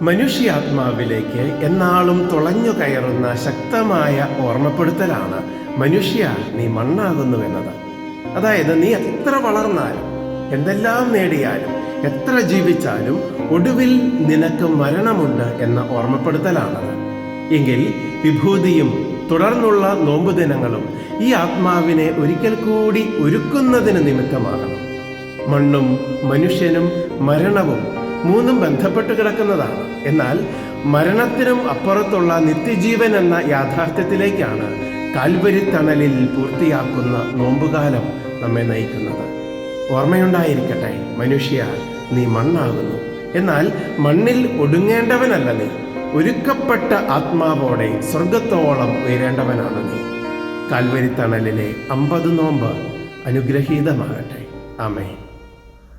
മനുഷ്യാത്മാവിലേക്ക് എന്നാളും തുളഞ്ഞു കയറുന്ന ശക്തമായ ഓർമ്മപ്പെടുത്തലാണ് മനുഷ്യ നീ മണ്ണാകുന്നുവെന്നത്. അതായത് നീ എത്ര വളർന്നാലും എന്തെല്ലാം നേടിയാലും എത്ര ജീവിച്ചാലും ഒടുവിൽ നിനക്ക് മരണമുണ്ട് എന്ന ഓർമ്മപ്പെടുത്തലാണത്. എങ്കിൽ വിഭൂതിയും തുടർന്നുള്ള നോമ്പുദിനങ്ങളും ഈ ആത്മാവിനെ ഒരിക്കൽ കൂടി ഒരുക്കുന്നതിന് നിമിത്തമാകണം. മണ്ണും മനുഷ്യനും മരണവും മൂന്നും ബന്ധപ്പെട്ട് കിടക്കുന്നതാണ്. എന്നാൽ മരണത്തിനും അപ്പുറത്തുള്ള നിത്യജീവൻ എന്ന യാഥാർത്ഥ്യത്തിലേക്കാണ് കാൽവരിത്തണലിൽ പൂർത്തിയാക്കുന്ന നോമ്പുകാലം നമ്മെ നയിക്കുന്നത്. ഓർമ്മയുണ്ടായിരിക്കട്ടെ, മനുഷ്യ നീ മണ്ണാകുന്നു. എന്നാൽ മണ്ണിൽ ഒടുങ്ങേണ്ടവനല്ല നീ, ഒരുക്കപ്പെട്ട ആത്മാവോടെ സ്വർഗത്തോളം ഉയരേണ്ടവനാണ് നീ. കാൽവരിത്തണലിലെ 50 നോമ്പ് അനുഗ്രഹീതമാകട്ടെ. ആമേൻ.